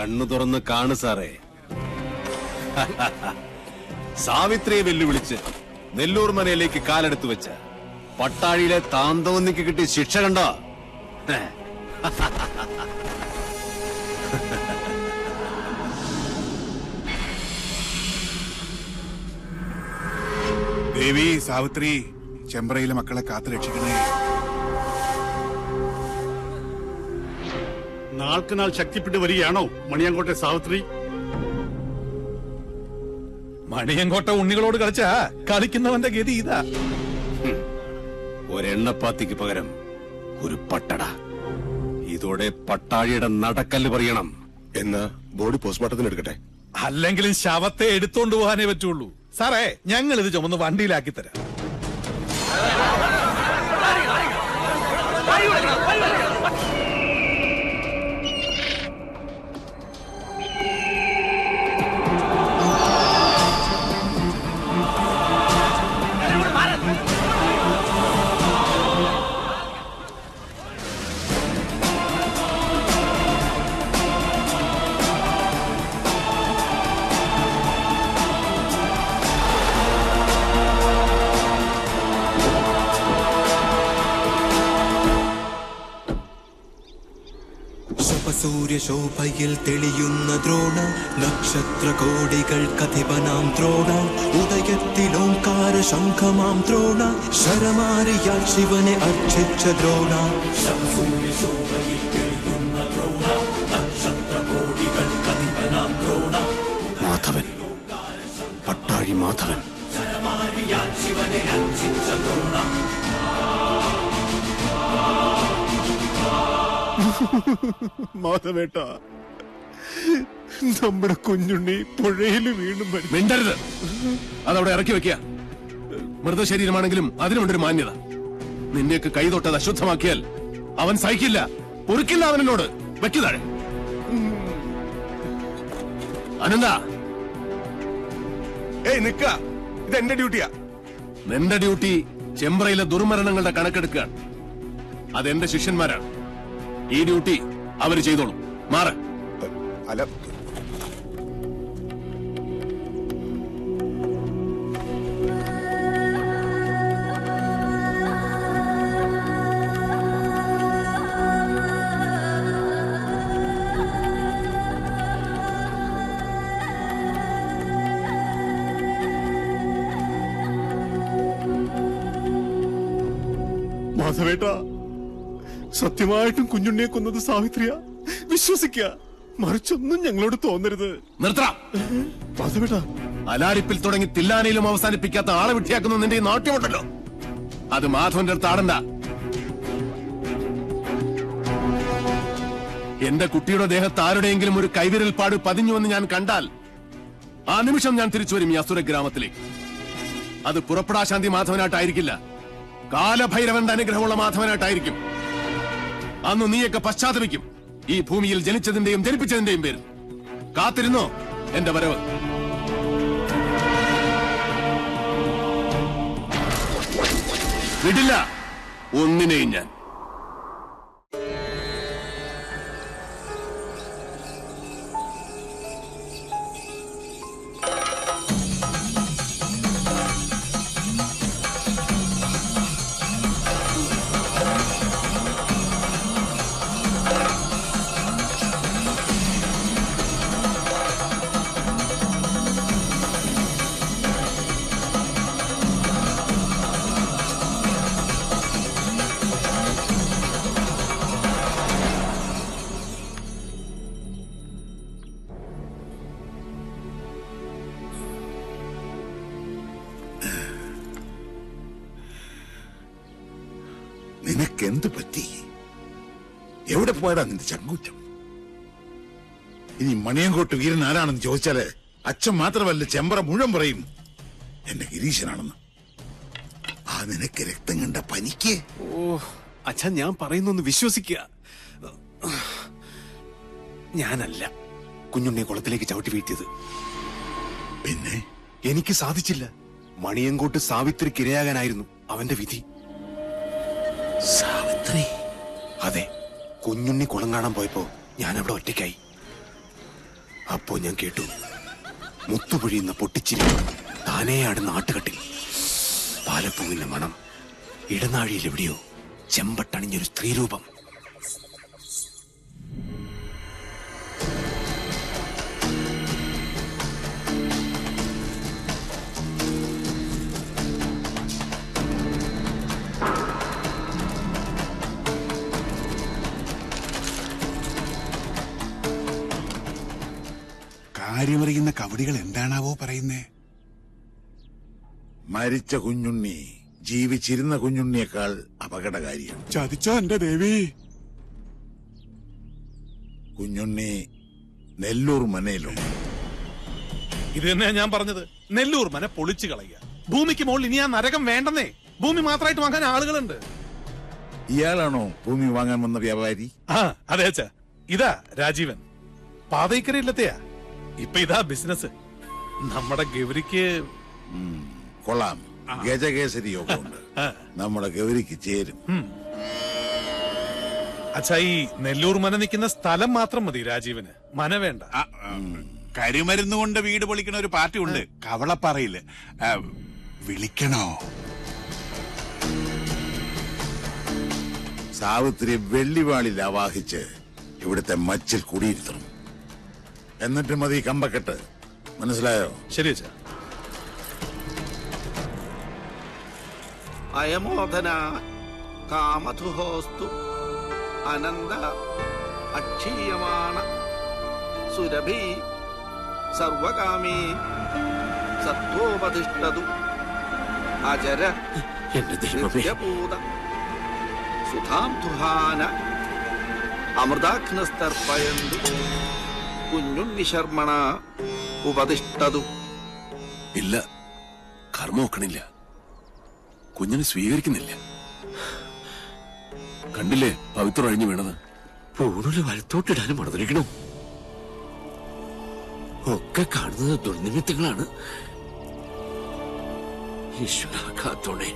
കണ്ണു തുറന്ന് കാണു സാറേ. സാവിത്രിയെ വെല്ലുവിളിച്ച് നെല്ലൂർ മനയിലേക്ക് കാലെടുത്തു വെച്ച പട്ടാഴിയിലെ താന്തോന്നിക്ക് കിട്ടിയ ശിക്ഷ കണ്ടോ? ദേവി സാവിത്രി, ചെമ്പ്രയിലെ മക്കളെ കാത്തു രക്ഷിക്കണേ. നാൾക്ക് നാൾ ശക്തിപ്പെട്ടു വരികയാണോ മണിയങ്കോട്ടെ സാവിത്രി? മണിയങ്കോട്ട ഉണ്ണികളോട് കളിച്ചാ കളിക്കുന്നവന്റെ ഗതി ഇതാ. ഒരെണ്ണപ്പാത്തിക്ക് പകരം ഒരു പട്ടട. ഇതോടെ പട്ടാഴിയുടെ നടക്കല്ല് പറയണം. എന്നാ ബോഡി പോസ്റ്റ്മോർട്ടത്തിന് എടുക്കട്ടെ? അല്ലെങ്കിലും ശവത്തെ എടുത്തോണ്ട് പോകാനേ പറ്റുള്ളൂ. സാറേ, ഞങ്ങൾ ഇത് ചുമന്ന് വണ്ടിയിലാക്കി തരാം. സൂര്യശോഭയിൽ തെളിയുന്ന ദ്രോണ, നക്ഷത്രകോടികൾ കഥിപനാം ദ്രോണ, ഉദയത്തിലോംകാര ശംഖമാം ദ്രോണ, ശരമാരിയാൽ ശിവനെ അർച്ചിച്ച ദ്രോണ. സൂര്യശോഭയിൽ തെളിയുന്ന ദ്രോണ, നക്ഷത്രകോടികൾ കഥിപനാം ദ്രോണ, മാധവൻ, പട്ടാഴി മാധവൻ. ശരമാരിയാൽ ശിവനെ അർച്ചിച്ച ദ്രോണ. മാധവേട്ട, നമ്മുടെ കുഞ്ഞുണ്ണി പുഴയിൽ വീണ്ടും മിണ്ടരുത്. അതവിടെ ഇറക്കി വെക്കുക. മൃതശരീരമാണെങ്കിലും അതിനുമുണ്ടൊരു മാന്യത. നിന്നെയൊക്കെ കൈ തൊട്ടത് അശുദ്ധമാക്കിയാൽ അവൻ സഹിക്കില്ല, പൊറുക്കില്ല. അവനോട് വെക്കുതാഴെ. അനന്ത, ഏയ് നിക്ക, ഇത് എന്റെ ഡ്യൂട്ടിയാ. നിന്റെ ഡ്യൂട്ടി ചെമ്പ്രയിലെ ദുർമരണങ്ങളുടെ കണക്കെടുക്കുകയാണ്. അതെന്റെ ശിഷ്യന്മാരാണ്. ഈ ഡ്യൂട്ടി അവര് ചെയ്തോളും. മാറ്. അല്ല, മാധവേട്ട, സത്യമായിട്ടും കുഞ്ഞുണ്ണിയെ കൊന്നത് സാവിത്രിയ. വിശ്വസിക്കുക, മറിച്ചൊന്നും ഞങ്ങളോട് തോന്നരുത്. നിർത്തണം. മാധവേട്ട, അലാരിപ്പിൽ തുടങ്ങി തില്ലാനയിലും അവസാനിപ്പിക്കാത്ത ആളെ വിട്ടിയാക്കുന്ന നിന്റെ ഈ നാട്യമുണ്ടല്ലോ, അത് മാധവന്റെ അടുത്ത് ആടണ്ട. എന്റെ കുട്ടിയുടെ ദേഹത്ത് ആരുടെയെങ്കിലും ഒരു കൈവിരൽ പാട് പതിഞ്ഞുവെന്ന് ഞാൻ കണ്ടാൽ ആ നിമിഷം ഞാൻ തിരിച്ചു വരും ഈ അസുര ഗ്രാമത്തിലേക്ക്. അത് പുറപ്പെടാശാന്തി മാധവനായിട്ടായിരിക്കില്ല, കാലഭൈരവന്റെ അനുഗ്രഹമുള്ള മാധവനായിട്ടായിരിക്കും. അന്ന് നീയൊക്കെ പശ്ചാത്തപിക്കും, ഈ ഭൂമിയിൽ ജനിച്ചതിന്റെയും ജനിപ്പിച്ചതിന്റെയും പേരിൽ. കാത്തിരുന്നോ എന്റെ വരവ്. വിടില്ല ഒന്നിനെയും ഞാൻ. നിനക്കെന്ത് പറ്റി? എവിടെ പോയടാ നിന്റെ ചങ്കൂറ്റം? ഇനി മണിയങ്കോട്ട് വീരൻ ആരാണെന്ന് ചോദിച്ചാല് അച്ഛൻ മാത്രമല്ല, ചെമ്പ്ര മുഴുവൻ പറയും എന്റെ ഗിരീശനാണെന്ന്. ആ നിനക്ക് രക്തം കണ്ട പനിക്ക്. ഓ അച്ഛൻ, ഞാൻ പറയുന്നൊന്ന് വിശ്വസിക്കുക. ഞാനല്ല കുഞ്ഞുണ്ണിയെ കുളത്തിലേക്ക് ചവിട്ടി വീഴ്ത്തിയത്. പിന്നെ എനിക്ക് സാധിച്ചില്ല. മണിയങ്കോട്ട് സാവിത്രിക്ക് ഇരയാകാനായിരുന്നു അവന്റെ വിധി. സാവിത്രി? അതെ, കുഞ്ഞുണ്ണി കുളം കാണാൻ പോയപ്പോ ഞാൻ അവിടെ ഒറ്റയ്ക്കായി. അപ്പോ ഞാൻ കേട്ടു മുത്തുപൊഴിയുന്ന പൊട്ടിച്ചിരി, താനേ ആടുന്ന ആട്ടുകട്ടിൽ പാലപ്പൂവിന്റെ മണം, ഇടനാഴിയിൽ എവിടെയോ ചെമ്പട്ടണിഞ്ഞൊരു സ്ത്രീരൂപം. കാര്യമറിയുന്ന കവടികൾ എന്താണാവോ പറയുന്നേ? മരിച്ച കുഞ്ഞുണ്ണി ജീവിച്ചിരുന്ന കുഞ്ഞുണ്ണിയേക്കാൾ അപകടകാരിയാണ്. ചതിച്ചോ എന്റെ ദേവി? കുഞ്ഞുണ്ണി നെല്ലൂർ മനയിലുണ്ട്. ഇത് തന്നെയാ ഞാൻ പറഞ്ഞത്. നെല്ലൂർ മന പൊളിച്ചു കളയുക. ഭൂമിക്ക് മുകളിൽ ഇനി ആ നരകം വേണ്ടെന്നേ. ഭൂമി മാത്രമായിട്ട് വാങ്ങാൻ ആളുകളുണ്ട്. ഇയാളാണോ ഭൂമി വാങ്ങാൻ വന്ന വ്യാപാരി? ആ അതെ അച്ഛാ, ഇതാ രാജീവൻ. പാതയ്ക്കരയില്ലത്തെയാ. ഇപ്പൊ ഇതാ ബിസിനസ്. നമ്മുടെ ഗൗരിക്ക് കൊള്ളാം. ഗജകേസരി യോഗമുണ്ട്. നമ്മുടെ ഗൗരിക്ക് ചേരും. അച്ഛാ, ഈ നെല്ലൂർ മന നിൽക്കുന്ന സ്ഥലം മാത്രം മതി രാജീവന്. മന വേണ്ട. കരിമരുന്ന് കൊണ്ട് വീട് പൊളിക്കണ ഒരു പാർട്ടി ഉണ്ട് കവളപ്പാറയില്. വിളിക്കണോ? സാവിത്രി വെള്ളിവാളിൽ ആവാഹിച്ച് ഇവിടുത്തെ മച്ചിൽ കുടിയിരുത്തണം. എന്നിട്ട് മതി കമ്പക്കെട്ട്. മനസ്സിലായോ? ശരി അച്ഛാ. അയമോദന കാമധുഹോസ്തു അനന്ത അക്ഷീയമാണ സുരഭി സർവകാമീ സത്വോപതിഷ്ഠതു അജര നിത്യപൂത സുധാം തുഹാന അമൃതാഗ്നസ്തർപ്പയന്തു കുഞ്ഞുണ്ണി ശർമ്മണ ഉപതിഷ്ഠതു. ഇല്ല, കർമ്മ നോക്കണില്ല. കുഞ്ഞിനെ സ്വീകരിക്കുന്നില്ല. കണ്ടില്ലേ പവിത്ര അഴിഞ്ഞു വീണത്? പൂണൂല് വലത്തോട്ടിടാനും മറന്നിരിക്കണോ? ഒക്കെ കാണുന്നത് ദുർനിമിത്തങ്ങളാണ്. ഈശ്വര കാത്തോണേ.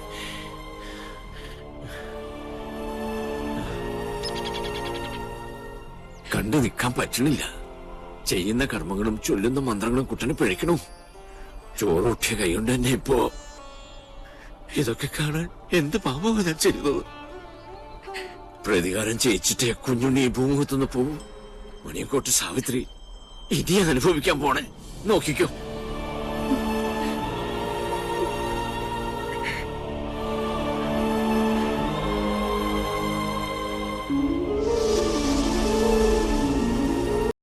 കണ്ടു നിൽക്കാൻ പറ്റണില്ല. ചെയ്യുന്ന കർമ്മങ്ങളും ചൊല്ലുന്ന മന്ത്രങ്ങളും കുട്ടനെ പിഴയ്ക്കണു. ചോറൂട്ടിയ കൈകൊണ്ട് തന്നെ ഇപ്പോ ഇതൊക്കെ കാണാൻ എന്ത് പാപമാണ് ഞാൻ ചെയ്തത്? പ്രതികാരം ചെയ്യിച്ചിട്ടേ കുഞ്ഞുണ്ണി ഭൂമുഖത്തുനിന്ന് പോവും. മണിയക്കോട്ട് സാവിത്രി ഇനി അനുഭവിക്കാൻ പോണേ. നോക്കിക്കോ.